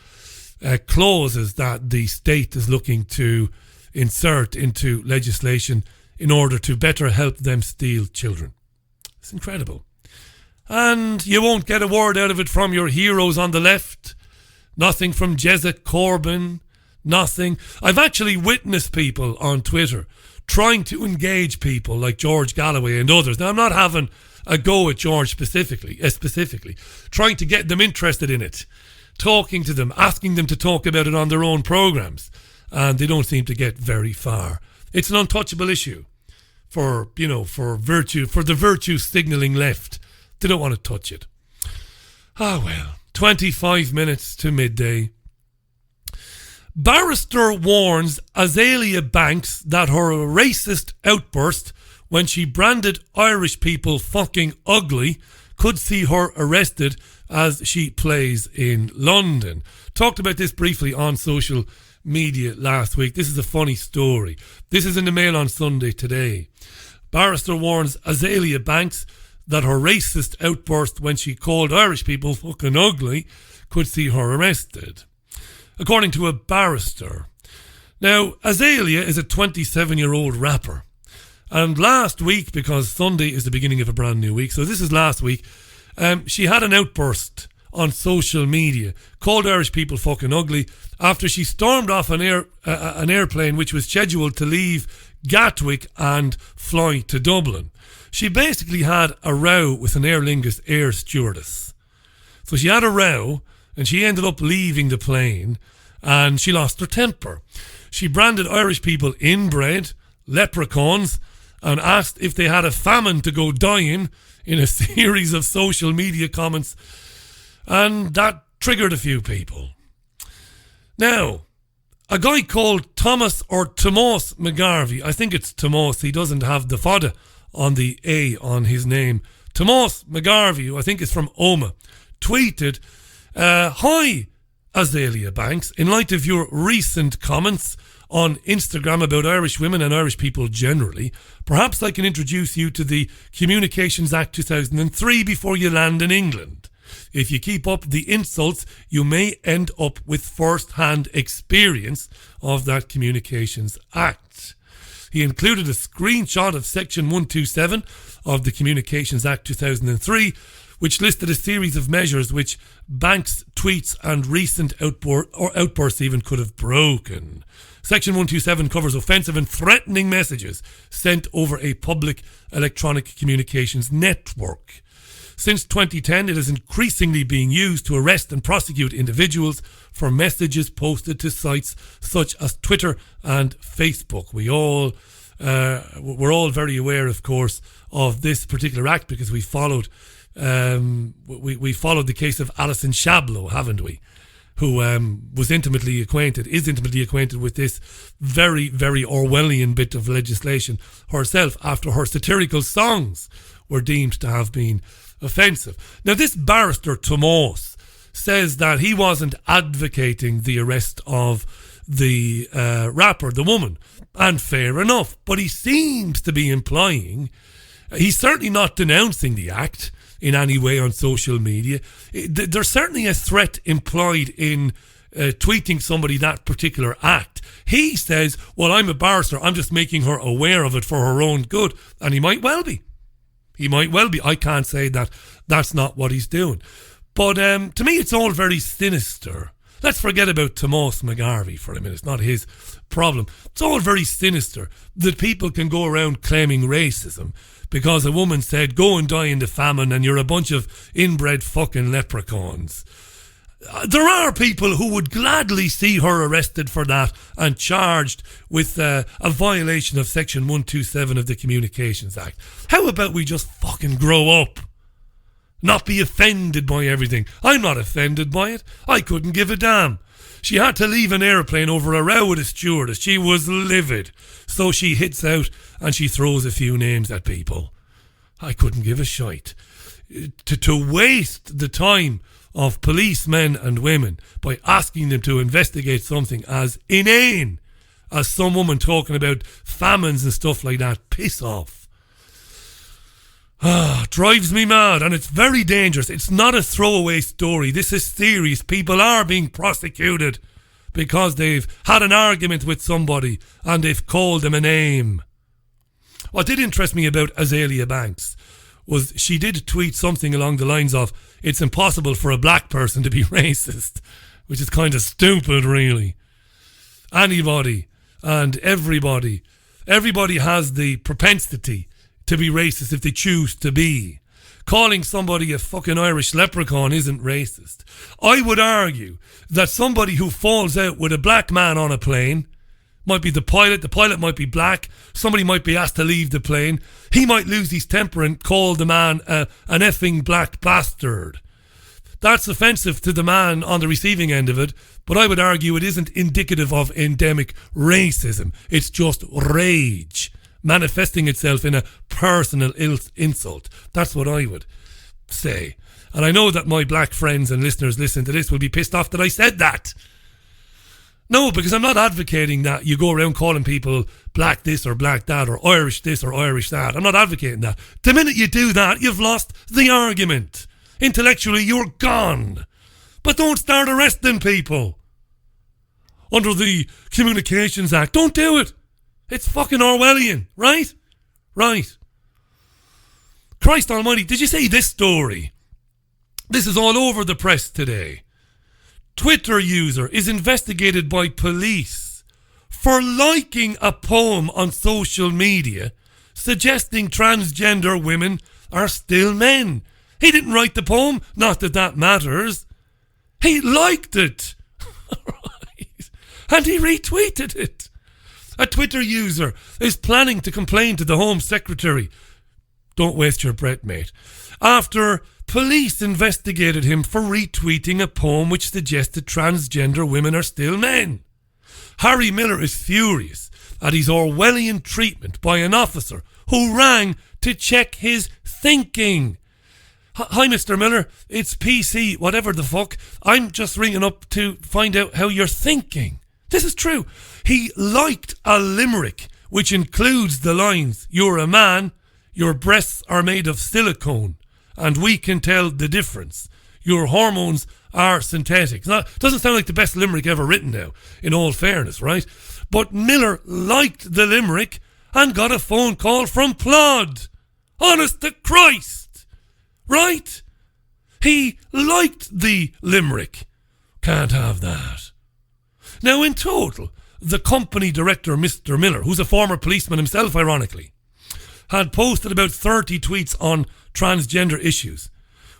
clauses that the state is looking to insert into legislation in order to better help them steal children. It's incredible. And you won't get a word out of it from your heroes on the left. Nothing from Jezek Corbyn. Nothing. I've actually witnessed people on Twitter trying to engage people like George Galloway and others. Now, I'm not having a go at George specifically, trying to get them interested in it, talking to them, asking them to talk about it on their own programmes. And they don't seem to get very far. It's an untouchable issue for the virtue signalling left. They don't want to touch it. Ah, well, 25 minutes to midday. Barrister warns Azalea Banks that her racist outburst when she branded Irish people fucking ugly could see her arrested as she plays in London. Talked about this briefly on social media last week. This is a funny story. This is in the Mail on Sunday today. Barrister warns Azalea Banks that her racist outburst when she called Irish people fucking ugly could see her arrested. According to a barrister. Now, Azalea is a 27-year-old rapper. And last week, because Sunday is the beginning of a brand new week, so this is last week, she had an outburst on social media, called Irish people fucking ugly, after she stormed off an airplane which was scheduled to leave Gatwick and fly to Dublin. She basically had a row with an Aer Lingus air stewardess. So she had a row and she ended up leaving the plane and she lost her temper. She branded Irish people inbred, leprechauns, and asked if they had a famine to go dying in a series of social media comments. And that triggered a few people. Now, A guy called Thomas or Tomás McGarvey, I think it's Tomás, he doesn't have the fada on the A on his name. Tomás McGarvey, who I think is from Oma, tweeted, "Hi, Azalea Banks, in light of your recent comments on Instagram about Irish women and Irish people generally, perhaps I can introduce you to the Communications Act 2003 before you land in England. If you keep up the insults, you may end up with first-hand experience of that Communications Act." He included a screenshot of Section 127 of the Communications Act 2003, which listed a series of measures which Banks' tweets and recent outbursts even could have broken. Section 127 covers offensive and threatening messages sent over a public electronic communications network. Since 2010, it is increasingly being used to arrest and prosecute individuals for messages posted to sites such as Twitter and Facebook. We're all very aware, of course, of this particular act because we followed the case of Alison Shablow, haven't we? Who is intimately acquainted with this very, very Orwellian bit of legislation herself after her satirical songs were deemed to have been offensive. Now, this barrister, Tomás, says that he wasn't advocating the arrest of the rapper, the woman, and fair enough, but he seems to be implying, he's certainly not denouncing the act in any way on social media. There's certainly a threat implied in tweeting somebody that particular act. He says, well, I'm a barrister, I'm just making her aware of it for her own good, and he might well be. I can't say that that's not what he's doing. But to me, it's all very sinister. Let's forget about Tomás McGarvey for a minute. It's not his problem. It's all very sinister that people can go around claiming racism because a woman said, go and die in the famine and you're a bunch of inbred fucking leprechauns. There are people who would gladly see her arrested for that and charged with a violation of Section 127 of the Communications Act. How about we just fucking grow up? Not be offended by everything. I'm not offended by it. I couldn't give a damn. She had to leave an airplane over a row with a stewardess. She was livid. So she hits out and she throws a few names at people. I couldn't give a shite. To waste the time of policemen and women by asking them to investigate something as inane as some woman talking about famines and stuff like that. Piss off. Drives me mad, and it's very dangerous. It's not a throwaway story. This is serious. People are being prosecuted because they've had an argument with somebody and they've called them a name. What did interest me about Azalea Banks was she did tweet something along the lines of, it's impossible for a black person to be racist, which is kind of stupid, really. Anybody and everybody has the propensity to be racist if they choose to be. Calling somebody a fucking Irish leprechaun isn't racist. I would argue that somebody who falls out with a black man on a plane, might be the pilot might be black, somebody might be asked to leave the plane, he might lose his temper and call the man an effing black bastard. That's offensive to the man on the receiving end of it, but I would argue it isn't indicative of endemic racism. It's just rage manifesting itself in a personal insult. That's what I would say. And I know that my black friends and listeners listening to this will be pissed off that I said that. No, because I'm not advocating that you go around calling people black this or black that or Irish this or Irish that. I'm not advocating that. The minute you do that, you've lost the argument. Intellectually, you're gone. But don't start arresting people under the Communications Act. Don't do it. It's fucking Orwellian, right? Right. Christ almighty, did you see this story? This is all over the press today. Twitter user is investigated by police for liking a poem on social media suggesting transgender women are still men. He didn't write the poem, not that that matters. He liked it. Right. And he retweeted it. A Twitter user is planning to complain to the Home Secretary. Don't waste your breath, mate. After police investigated him for retweeting a poem which suggested transgender women are still men. Harry Miller is furious at his Orwellian treatment by an officer who rang to check his thinking. Hi, Mr. Miller. It's PC, whatever the fuck. I'm just ringing up to find out how you're thinking. This is true. He liked a limerick, which includes the lines, "You're a man, your breasts are made of silicone, and we can tell the difference. Your hormones are synthetic." Doesn't sound like the best limerick ever written now, in all fairness, right? But Miller liked the limerick and got a phone call from Plod. Honest to Christ! Right? He liked the limerick. Can't have that. Now, in total, the company director, Mr. Miller, who's a former policeman himself, ironically, had posted about 30 tweets on transgender issues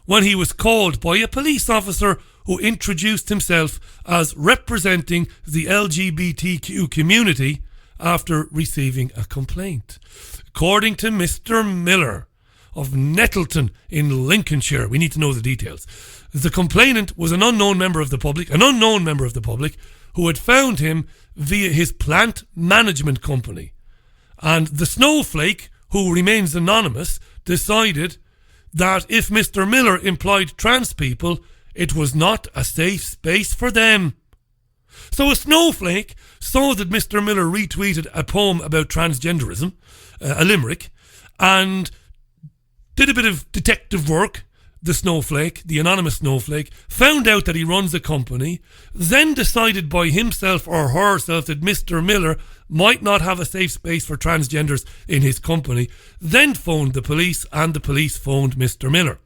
when he was called by a police officer who introduced himself as representing the LGBTQ community after receiving a complaint. According to Mr. Miller of Nettleton in Lincolnshire, we need to know the details, the complainant was an unknown member of the public who had found him via his plant management company. And the snowflake, who remains anonymous, decided that if Mr. Miller employed trans people, it was not a safe space for them. So a snowflake saw that Mr. Miller retweeted a poem about transgenderism, a limerick, and did a bit of detective work. The snowflake, the anonymous snowflake, found out that he runs a company, then decided by himself or herself that Mr. Miller might not have a safe space for transgenders in his company, then phoned the police, and the police phoned Mr. Miller.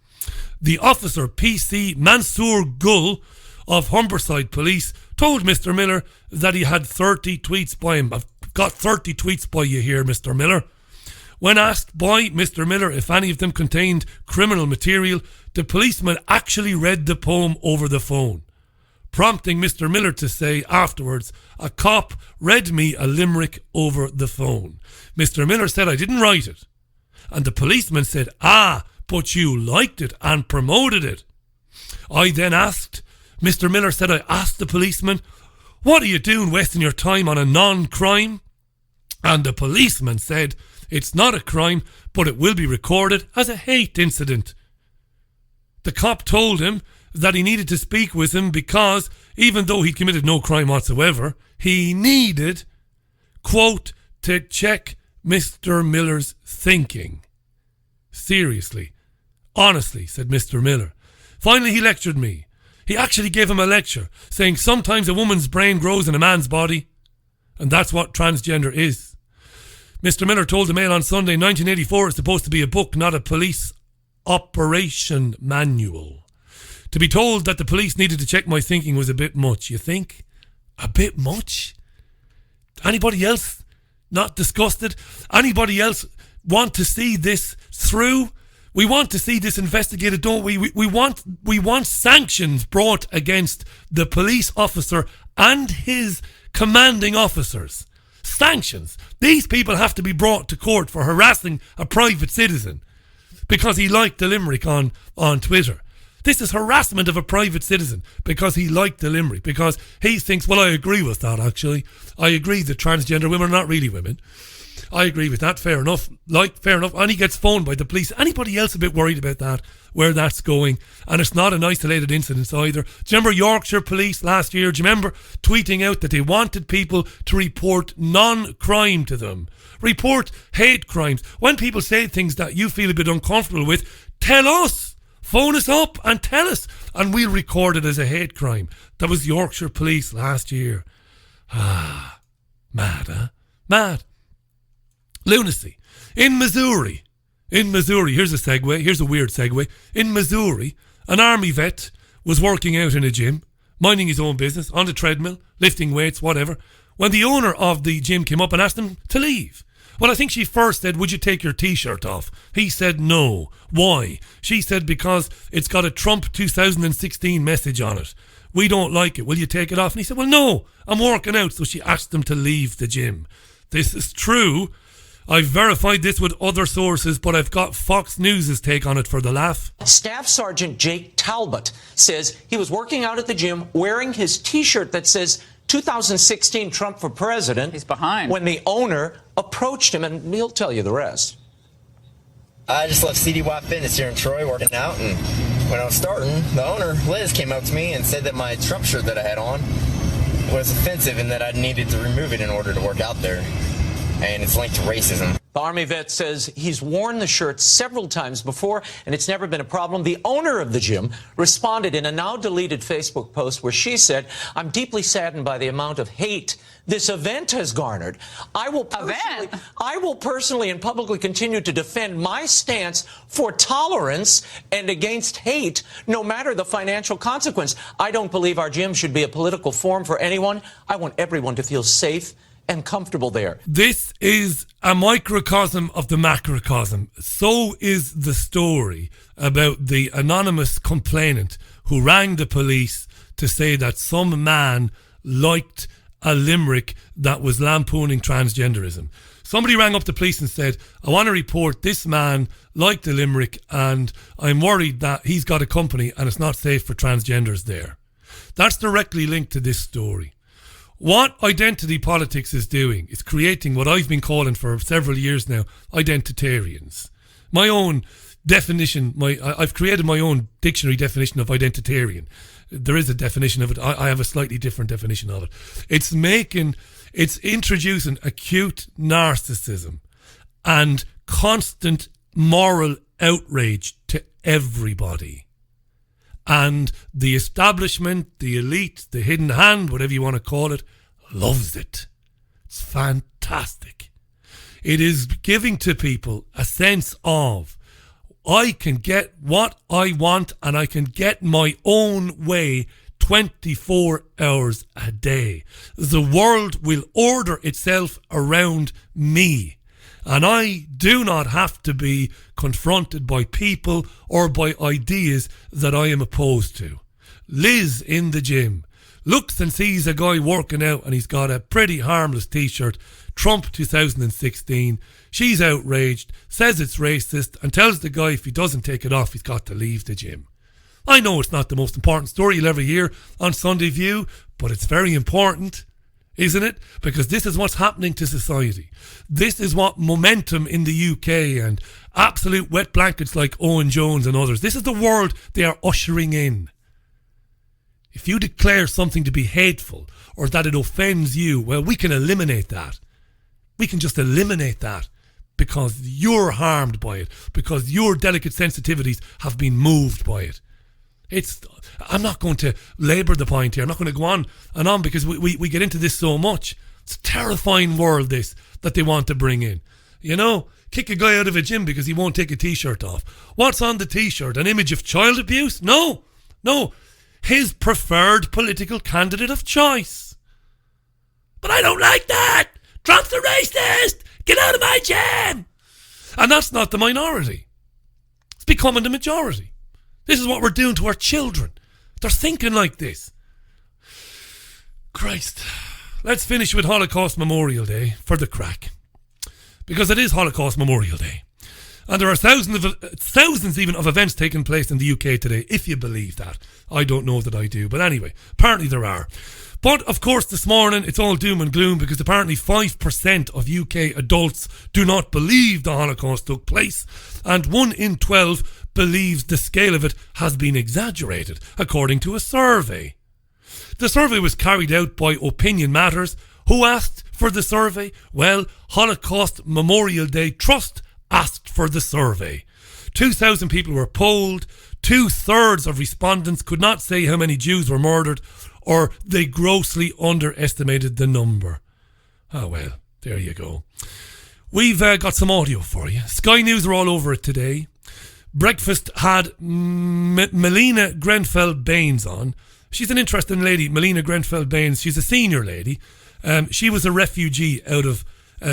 The officer, PC Mansour Gull of Humberside Police, told Mr. Miller that he had 30 tweets by him. "I've got 30 tweets by you here, Mr. Miller." When asked by Mr. Miller if any of them contained criminal material, the policeman actually read the poem over the phone, prompting Mr. Miller to say afterwards, "A cop read me a limerick over the phone. Mr. Miller said I didn't write it." And the policeman said, "Ah, but you liked it and promoted it." I then asked, Mr. Miller said, I asked the policeman, "What are you doing wasting your time on a non-crime?" And the policeman said, "It's not a crime, but it will be recorded as a hate incident." The cop told him that he needed to speak with him because, even though he committed no crime whatsoever, he needed, quote, to check Mr. Miller's thinking. Seriously, honestly, said Mr. Miller. Finally, he lectured me. He actually gave him a lecture, saying sometimes a woman's brain grows in a man's body, and that's what transgender is. Mr. Miller told the Mail on Sunday, 1984 is supposed to be a book, not a police operation manual. To be told that the police needed to check my thinking was a bit much, you think? A bit much? Anybody else not disgusted? Anybody else want to see this through? We want to see this investigated, don't we? We want sanctions brought against the police officer and his commanding officers. Sanctions. These people have to be brought to court for harassing a private citizen because he liked the limerick on Twitter. This is harassment of a private citizen because he liked the limerick, because he thinks, well, I agree with that, actually. I agree that transgender women are not really women. I agree with that, fair enough. Fair enough. And he gets phoned by the police. Anybody else a bit worried about that, where that's going? And it's not an isolated incident either. Do you remember Yorkshire Police last year? Do you remember tweeting out that they wanted people to report non-crime to them? Report hate crimes. When people say things that you feel a bit uncomfortable with, tell us. Phone us up and tell us, and we'll record it as a hate crime. That was Yorkshire Police last year. Mad, huh? Mad. Lunacy. In Missouri, here's a segue, here's a weird segue. In Missouri, an army vet was working out in a gym, minding his own business, on the treadmill, lifting weights, whatever, when the owner of the gym came up and asked him to leave. Well, I think she first said, would you take your t-shirt off? He said no. Why? She said, because it's got a Trump 2016 message on it. We don't like it. Will you take it off? And he said, well, no, I'm working out. So she asked him to leave the gym. This is true. I've verified this with other sources, but I've got Fox News' take on it for the laugh. Staff Sergeant Jake Talbot says he was working out at the gym wearing his t-shirt that says, 2016 Trump for president. He's behind. When the owner approached him, and he'll tell you the rest. I just left CDY Fitness here in Troy working out, and when I was starting, the owner, Liz, came up to me and said that my Trump shirt that I had on was offensive and that I needed to remove it in order to work out there. And it's linked to racism. The Army vet says he's worn the shirt several times before, and it's never been a problem. The owner of the gym responded in a now-deleted Facebook post where she said, "I'm deeply saddened by the amount of hate this event has garnered. I will personally and publicly continue to defend my stance for tolerance and against hate, no matter the financial consequence. I don't believe our gym should be a political forum for anyone. I want everyone to feel safe and comfortable there." This is a microcosm of the macrocosm. So is the story about the anonymous complainant who rang the police to say that some man liked a limerick that was lampooning transgenderism. Somebody rang up the police and said, "I want to report this man liked a limerick and I'm worried that he's got a company and it's not safe for transgenders there." That's directly linked to this story. What identity politics is doing is creating what I've been calling for several years now, identitarians. My own definition, I've created my own dictionary definition of identitarian. There is a definition of it. I have a slightly different definition of it. It's introducing acute narcissism and constant moral outrage to everybody. And the establishment, the elite, the hidden hand, whatever you want to call it, loves it. It's fantastic. It is giving to people a sense of, I can get what I want and I can get my own way 24 hours a day. The world will order itself around me. And I do not have to be confronted by people or by ideas that I am opposed to. Liz in the gym looks and sees a guy working out and he's got a pretty harmless t-shirt, Trump 2016. She's outraged, says it's racist and tells the guy if he doesn't take it off, he's got to leave the gym. I know it's not the most important story you'll ever hear on Sunday View, but it's very important. Isn't it? Because this is what's happening to society. This is what momentum in the UK and absolute wet blankets like Owen Jones and others, this is the world they are ushering in. If you declare something to be hateful or that it offends you, well, we can eliminate that. We can just eliminate that because you're harmed by it, because your delicate sensitivities have been moved by it. I'm not going to labour the point here. I'm not going to go on and on because we get into this so much. It's a terrifying world, this, that they want to bring in. You know, kick a guy out of a gym because he won't take a t-shirt off. What's on the t-shirt? An image of child abuse? No. His preferred political candidate of choice. But I don't like that. Trump's a racist. Get out of my gym. And that's not the minority. It's becoming the majority. This is what we're doing to our children. They're thinking like this. Christ. Let's finish with Holocaust Memorial Day for the crack. Because it is Holocaust Memorial Day. And there are thousands even of events taking place in the UK today, if you believe that. I don't know that I do. But anyway, apparently there are. But of course this morning it's all doom and gloom because apparently 5% of UK adults do not believe the Holocaust took place. And 1 in 12 believes the scale of it has been exaggerated, according to a survey. The survey was carried out by Opinion Matters. Who asked for the survey? Well, Holocaust Memorial Day Trust asked for the survey. 2,000 people were polled. 2/3 of respondents could not say how many Jews were murdered, or they grossly underestimated the number. Oh well, there you go. We've got some audio for you. Sky News are all over it today. Breakfast had Melina Grenfell-Baines on. She's an interesting lady, Melina Grenfell-Baines. She's a senior lady. She was a refugee out of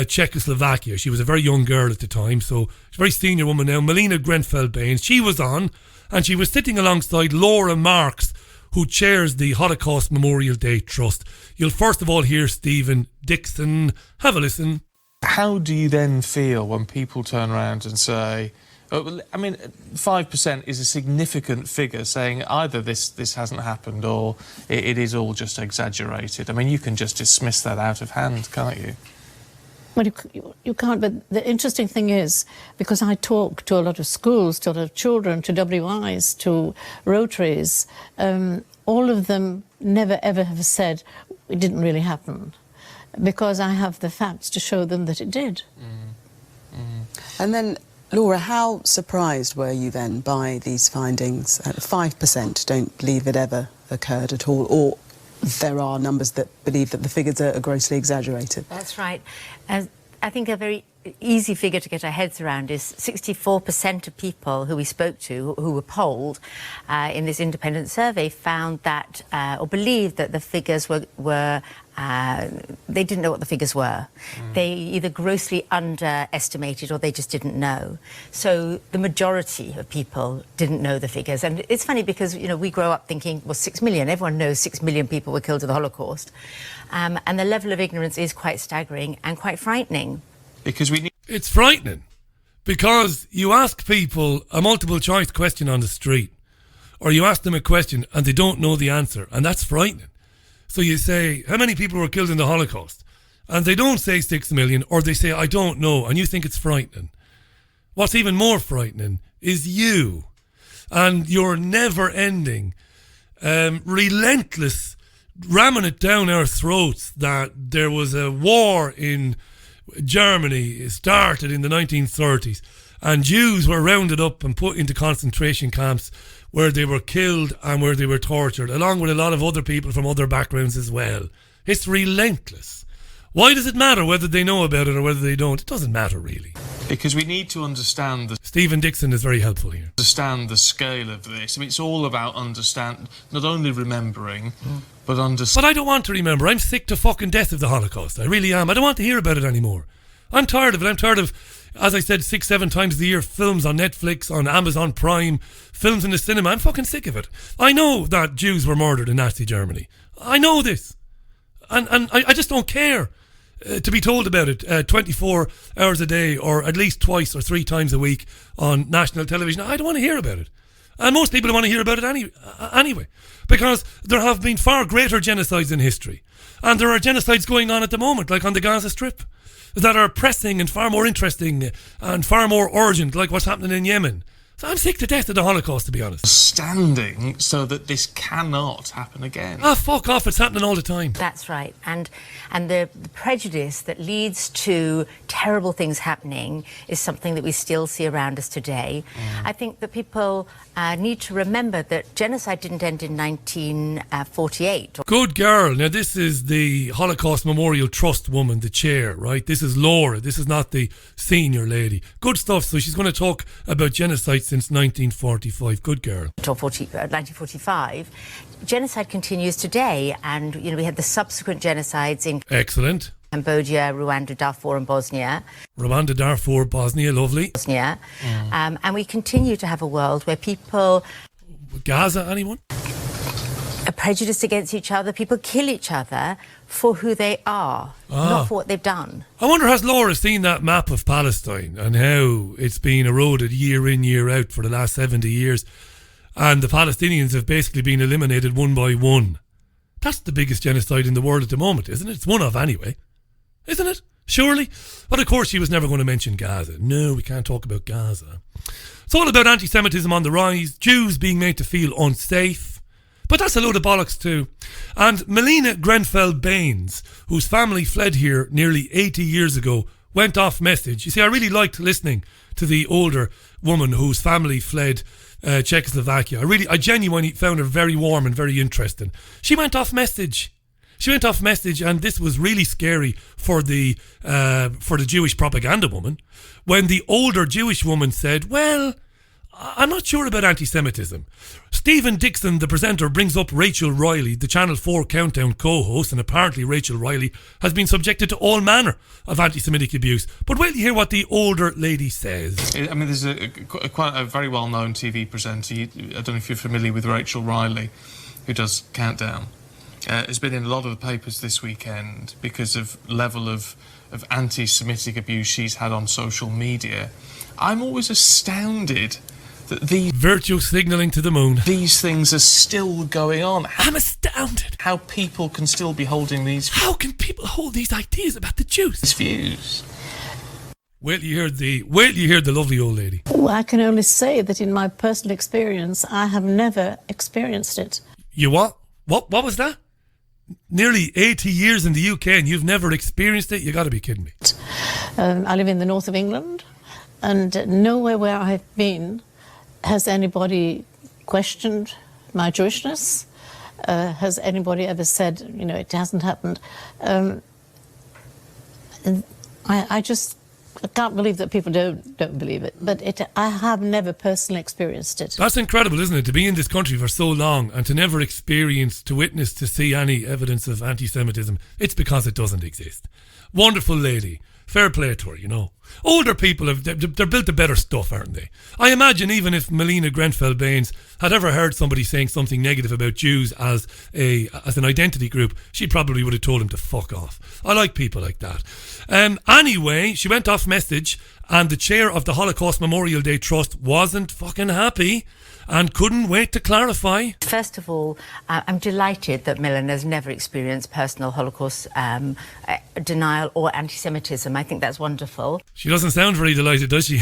Czechoslovakia. She was a very young girl at the time, so she's a very senior woman now. Melina Grenfell-Baines. She was on, and she was sitting alongside Laura Marks, who chairs the Holocaust Memorial Day Trust. You'll first of all hear Stephen Dixon. Have a listen. How do you then feel when people turn around and say, I mean, 5% is a significant figure, saying either this hasn't happened or it is all just exaggerated. I mean, you can just dismiss that out of hand, can't you? Well, you can't, but the interesting thing is, because I talk to a lot of schools, to a lot of children, to WIs, to Rotaries, all of them never ever have said it didn't really happen, because I have the facts to show them that it did. And then, Laura, how surprised were you then by these findings? 5% don't believe it ever occurred at all, or there are numbers that believe that the figures are grossly exaggerated. That's right. I think a very easy figure to get our heads around is 64% of people who we spoke to, who were polled in this independent survey, found that or believed that the figures were they didn't know what the figures were. They either grossly underestimated or they just didn't know. So the majority of people didn't know the figures. And it's funny because, you know, we grow up thinking, well, 6 million, everyone knows 6 million people were killed in the Holocaust. And the level of ignorance is quite staggering and quite frightening. It's frightening because you ask people a multiple choice question on the street, or you ask them a question and they don't know the answer, and that's frightening. So you say, how many people were killed in the Holocaust? And they don't say 6 million, or they say, I don't know, and you think it's frightening. What's even more frightening is you and your never-ending, relentless ramming it down our throats that there was a war in Germany started in the 1930s, and Jews were rounded up and put into concentration camps where they were killed and where they were tortured, along with a lot of other people from other backgrounds as well. It's relentless. Why does it matter whether they know about it or whether they don't? It doesn't matter, really. Because we need to understand Stephen Dixon is very helpful here. Understand the scale of this. I mean, it's all about not only remembering, but understanding. But I don't want to remember. I'm sick to fucking death of the Holocaust. I really am. I don't want to hear about it anymore. I'm tired of it. I'm tired of, as I said, 6-7 times a year, films on Netflix, on Amazon Prime, films in the cinema. I'm fucking sick of it. I know that Jews were murdered in Nazi Germany. I know this. And I just don't care to be told about it 24 hours a day, or at least twice or 3 times a week on national television. I don't want to hear about it. And most people don't want to hear about it anyway, because there have been far greater genocides in history. And there are genocides going on at the moment, like on the Gaza Strip, that are pressing and far more interesting and far more urgent, like what's happening in Yemen. So I'm sick to death of the Holocaust, to be honest. Standing so that this cannot happen again. Ah, fuck off, it's happening all the time. That's right. And the prejudice that leads to terrible things happening is something that we still see around us today. I think that people need to remember that genocide didn't end in 1948. Good girl. Now, this is the Holocaust Memorial Trust woman, the chair, right? This is Laura. This is not the senior lady. Good stuff. So she's going to talk about genocide since 1945. Good girl. Until 1945. Genocide continues today, and you know we had the subsequent genocides in excellent Cambodia, Rwanda, Darfur, and Bosnia. Rwanda, Darfur, Bosnia, lovely. Bosnia, and we continue to have a world where people. Gaza, anyone? Are prejudiced against each other. People kill each other for who they are, not for what they've done. I wonder, has Laura seen that map of Palestine and how it's been eroded year in, year out for the last 70 years? And the Palestinians have basically been eliminated one by one. That's the biggest genocide in the world at the moment, isn't it? It's one of anyway. Isn't it? Surely? But of course she was never going to mention Gaza. No, we can't talk about Gaza. It's all about anti-Semitism on the rise, Jews being made to feel unsafe. But that's a load of bollocks too. And Melina Grenfell Baines, whose family fled here nearly 80 years ago, went off message. You see, I really liked listening to the older woman whose family fled Czechoslovakia. I genuinely found her very warm and very interesting. She went off message. And this was really scary for the Jewish propaganda woman, when the older Jewish woman said, well, I'm not sure about anti-Semitism. Stephen Dixon, the presenter, brings up Rachel Riley, the Channel 4 Countdown co-host, and apparently Rachel Riley has been subjected to all manner of anti-Semitic abuse. But wait to hear what the older lady says. I mean, there's quite a very well-known TV presenter. I don't know if you're familiar with Rachel Riley, who does Countdown. has been in a lot of the papers this weekend because of level of anti-Semitic abuse she's had on social media. I'm always astounded that the virtue signalling to the moon. These things are still going on. I'm astounded how people can still be holding these. How can people hold these ideas about the Jews? These views. Wait till you hear the lovely old lady. Well, I can only say that in my personal experience, I have never experienced it. You what? What was that? Nearly 80 years in the UK and you've never experienced it? You got to be kidding me. I live in the north of England, and nowhere where I've been has anybody questioned my Jewishness. Has anybody ever said, it hasn't happened? And I can't believe that people don't believe it, but I have never personally experienced it. That's incredible, isn't it? To be in this country for so long and to never experience, to witness, to see any evidence of anti-Semitism. It's because it doesn't exist. Wonderful lady. Fair play to her, Older people, they're built to better stuff, aren't they? I imagine even if Melina Grenfell-Baines had ever heard somebody saying something negative about Jews as an identity group, she probably would have told him to fuck off. I like people like that. Anyway, she went off message and the chair of the Holocaust Memorial Day Trust wasn't fucking happy and couldn't wait to clarify. First of all, I'm delighted that Millen has never experienced personal Holocaust denial or anti-Semitism. I think that's wonderful. She doesn't sound very delighted, does she?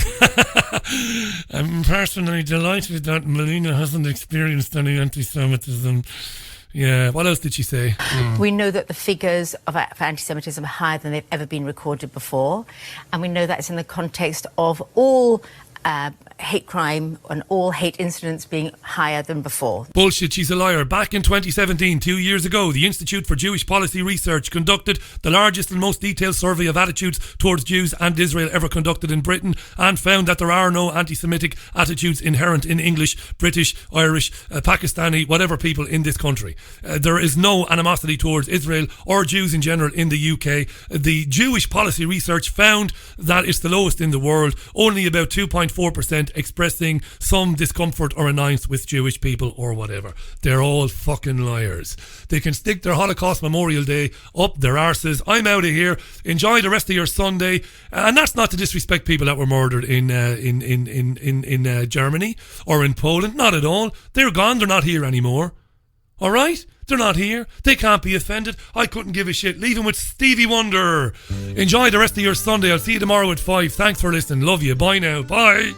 I'm personally delighted that Melina hasn't experienced any anti-Semitism. Yeah, what else did she say? We know that the figures for anti-Semitism are higher than they've ever been recorded before. And we know that's in the context of all hate crime and all hate incidents being higher than before. Bullshit, she's a liar. Back in 2017, 2 years ago, the Institute for Jewish Policy Research conducted the largest and most detailed survey of attitudes towards Jews and Israel ever conducted in Britain and found that there are no anti-Semitic attitudes inherent in English, British, Irish, Pakistani, whatever people in this country. There is no animosity towards Israel or Jews in general in the UK. The Jewish Policy Research found that it's the lowest in the world, only about 2.4% expressing some discomfort or annoyance with Jewish people or whatever. They're all fucking liars. They can stick their Holocaust Memorial Day up their arses. I'm out of here. Enjoy the rest of your Sunday. And that's not to disrespect people that were murdered in Germany or in Poland. Not at all. They're gone. They're not here anymore. All right? They're not here. They can't be offended. I couldn't give a shit. Leave them with Stevie Wonder. Enjoy the rest of your Sunday. I'll see you tomorrow at 5. Thanks for listening. Love you. Bye now. Bye.